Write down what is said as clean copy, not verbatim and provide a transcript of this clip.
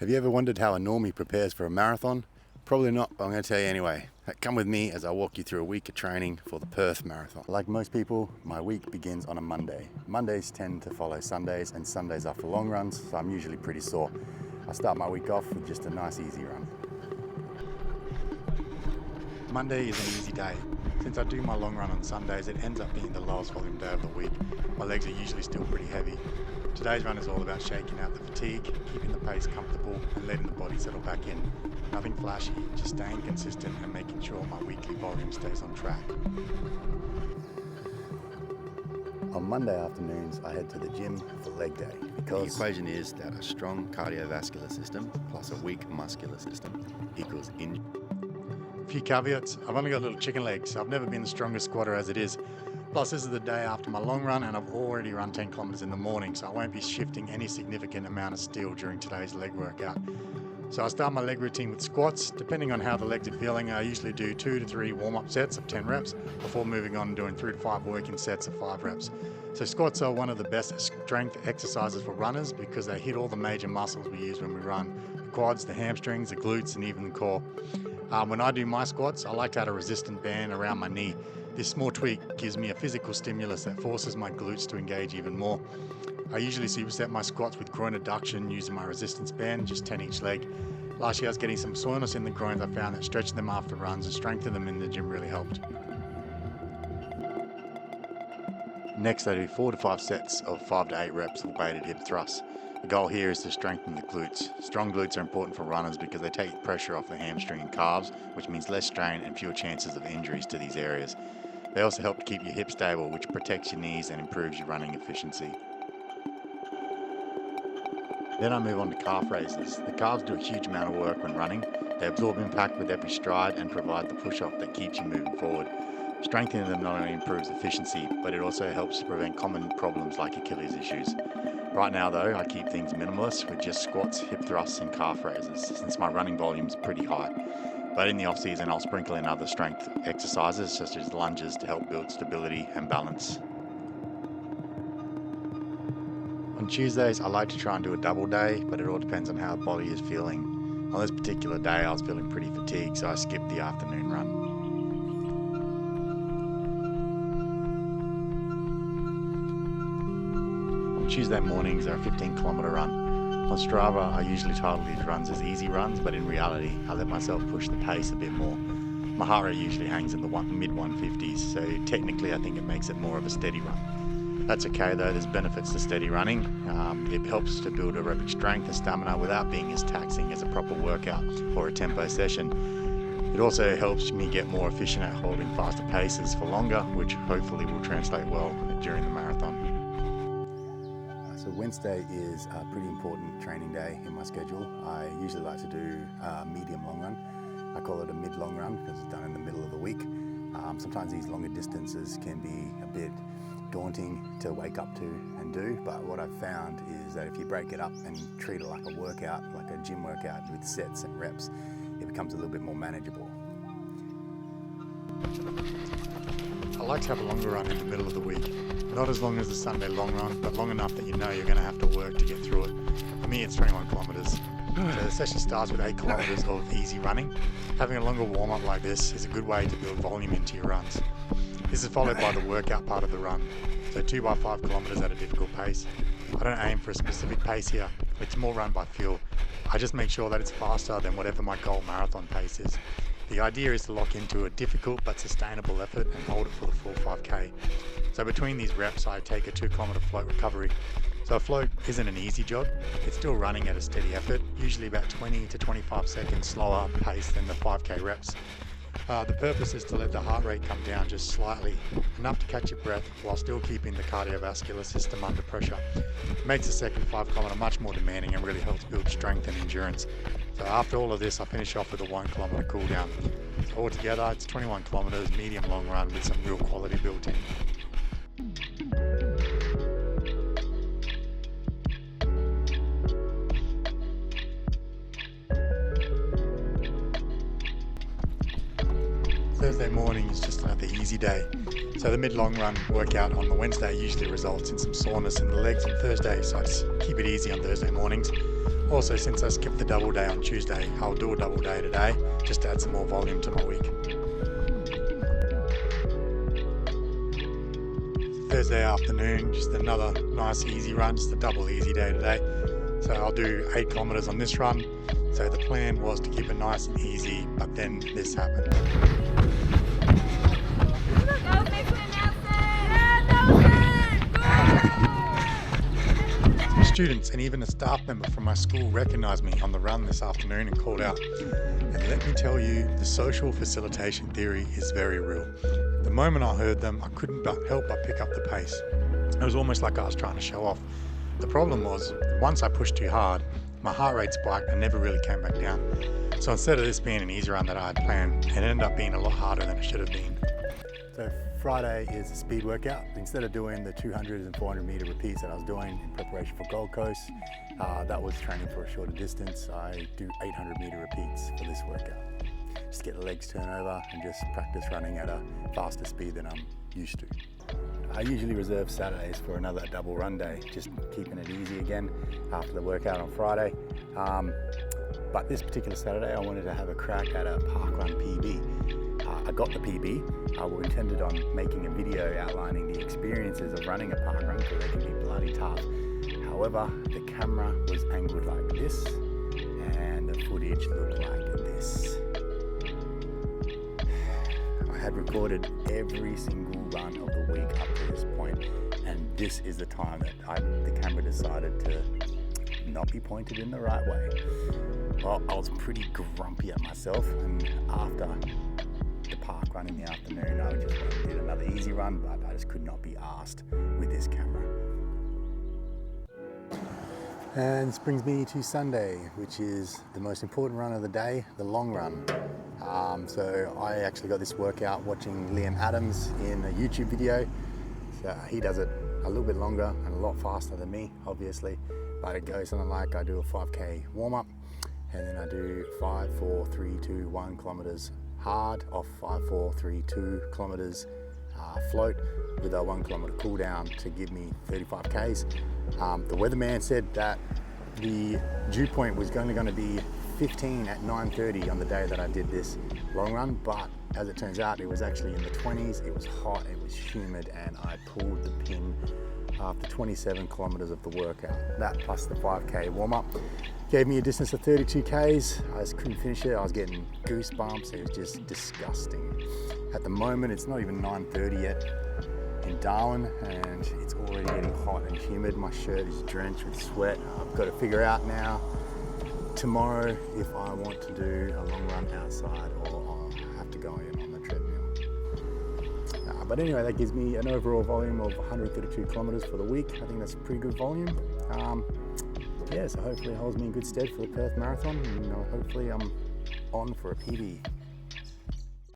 Have you ever wondered how a normie prepares for a marathon? Probably not, but I'm going to tell you anyway. Come with me as I walk you through a week of training for the Perth Marathon. Like most people, my week begins on a Monday. Mondays tend to follow Sundays, and Sundays are for long runs, so I'm usually pretty sore. I start my week off with just a nice easy run. Monday is an easy day. Since I do my long run on Sundays, it ends up being the lowest volume day of the week. My legs are usually still pretty heavy. Today's run is all about shaking out the fatigue, keeping the pace comfortable and letting the body settle back in. Nothing flashy, just staying consistent and making sure my weekly volume stays on track. On Monday afternoons, I head to the gym for leg day because the equation is that a strong cardiovascular system plus a weak muscular system equals injury. A few caveats: I've only got little chicken legs, so I've never been the strongest squatter as it is. Plus, this is the day after my long run and I've already run 10 kilometers in the morning, so I won't be shifting any significant amount of steel during today's leg workout. So I start my leg routine with squats. Depending on how the legs are feeling, I usually do 2 to 3 warm-up sets of 10 reps before moving on and doing 3 to 5 working sets of 5 reps. So squats are one of the best strength exercises for runners because they hit all the major muscles we use when we run: the quads, the hamstrings, the glutes, and even the core. When I do my squats, I like to add a resistant band around my knee. This small tweak gives me a physical stimulus that forces my glutes to engage even more. I usually superset my squats with groin adduction using my resistance band, just 10 each leg. Last year I was getting some soreness in the groins. I found that stretching them after runs and strengthening them in the gym really helped. Next I do 4 to 5 sets of 5 to 8 reps of weighted hip thrusts. The goal here is to strengthen the glutes. Strong glutes are important for runners because they take pressure off the hamstring and calves, which means less strain and fewer chances of injuries to these areas. They also help to keep your hips stable, which protects your knees and improves your running efficiency. Then I move on to calf raises. The calves do a huge amount of work when running. They absorb impact with every stride and provide the push-off that keeps you moving forward. Strengthening them not only improves efficiency, but it also helps to prevent common problems like Achilles issues. Right now though, I keep things minimalist with just squats, hip thrusts and calf raises, since my running volume is pretty high. But in the off season, I'll sprinkle in other strength exercises such as lunges to help build stability and balance. On Tuesdays, I like to try and do a double day, but it all depends on how the body is feeling. On this particular day, I was feeling pretty fatigued, so I skipped the afternoon run. On Tuesday mornings are a 15-kilometer run. On Strava, I usually title these runs as easy runs, but in reality, I let myself push the pace a bit more. My heart rate usually hangs in the mid-150s, so technically I think it makes it more of a steady run. That's okay though, there's benefits to steady running. It helps to build aerobic strength and stamina without being as taxing as a proper workout or a tempo session. It also helps me get more efficient at holding faster paces for longer, which hopefully will translate well during the marathon. So Wednesday is a pretty important training day in my schedule. I usually like to do a medium long run. I call it a mid-long run because it's done in the middle of the week. Sometimes these longer distances can be a bit daunting to wake up to and do, but what I've found is that if you break it up and treat it like a workout, like a gym workout with sets and reps, it becomes a little bit more manageable. I like to have a longer run in the middle of the week. Not as long as the Sunday long run, but long enough that you know you're going to have to work to get through it. For me, it's 21 kilometers. So the session starts with 8 kilometers of easy running. Having a longer warm-up like this is a good way to build volume into your runs. This is followed by the workout part of the run. So 2 by 5 kilometers at a difficult pace. I don't aim for a specific pace here. It's more run by feel. I just make sure that it's faster than whatever my goal marathon pace is. The idea is to lock into a difficult but sustainable effort and hold it for the full 5K. So between these reps, I take a 2-kilometer float recovery. So a float isn't an easy job. It's still running at a steady effort, usually about 20 to 25 seconds slower pace than the 5K reps. The purpose is to let the heart rate come down just slightly, enough to catch your breath while still keeping the cardiovascular system under pressure. It makes the second 5-kilometer much more demanding and really helps build strength and endurance. So after all of this, I finish off with a 1-kilometer cool down. So altogether, it's 21 kilometers, medium long run with some real quality built in. Thursday morning is just another easy day. So the mid-long run workout on the Wednesday usually results in some soreness in the legs on Thursday, so I just keep it easy on Thursday mornings. Also, since I skipped the double day on Tuesday, I'll do a double day today just to add some more volume to my week. Thursday afternoon, just another nice easy run, just a double easy day today. So I'll do 8 kilometers on this run. So the plan was to keep it nice and easy, but then this happened. Students and even a staff member from my school recognised me on the run this afternoon and called out. And let me tell you, the social facilitation theory is very real. The moment I heard them, I couldn't help but pick up the pace. It was almost like I was trying to show off. The problem was, once I pushed too hard, my heart rate spiked and never really came back down. So instead of this being an easy run that I had planned, it ended up being a lot harder than it should have been. So Friday is a speed workout. Instead of doing the 200 and 400 meter repeats that I was doing in preparation for Gold Coast, that was training for a shorter distance. I do 800 meter repeats for this workout. Just get the legs turned over and just practice running at a faster speed than I'm used to. I usually reserve Saturdays for another double run day, just keeping it easy again after the workout on Friday. But this particular Saturday, I wanted to have a crack at a parkrun PB. I got the PB. I intended on making a video outlining the experiences of running a parkrun because they can be bloody tough. However, the camera was angled like this and the footage looked like this. I had recorded every single run of the week up to this point, and this is the time that the camera decided to not be pointed in the right way. Well, I was pretty grumpy at myself, and after the park run in the afternoon, I just went and did another easy run, but I just could not be arsed with this camera. And this brings me to Sunday, which is the most important run of the day, the long run. So I actually got this workout watching Liam Adams in a YouTube video. So he does it a little bit longer and a lot faster than me, obviously. But it goes something like I do a 5K warm-up, and then I do 5, 4, 3, 2, 1 kilometers hard off 5, 4, 3, 2 kilometers float with a 1 kilometer cool down to give me 35 Ks. The weatherman said that the dew point was only going to be 15 at 9:30 on the day that I did this long run, but as it turns out, it was actually in the 20s. It was hot, it was humid, and I pulled the pin after 27 kilometers of the workout. That plus the 5K warm-up gave me a distance of 32 Ks. I just couldn't finish it. I was getting goosebumps. It was just disgusting. At the moment, it's not even 9:30 yet in Darwin, and it's already getting hot and humid. My shirt is drenched with sweat. I've got to figure out now tomorrow if I want to do a long run outside or I'll have to go in on the treadmill. But anyway, that gives me an overall volume of 132 kilometers for the week. I think that's a pretty good volume. Yeah, so hopefully it holds me in good stead for the Perth Marathon, and hopefully I'm on for a PB.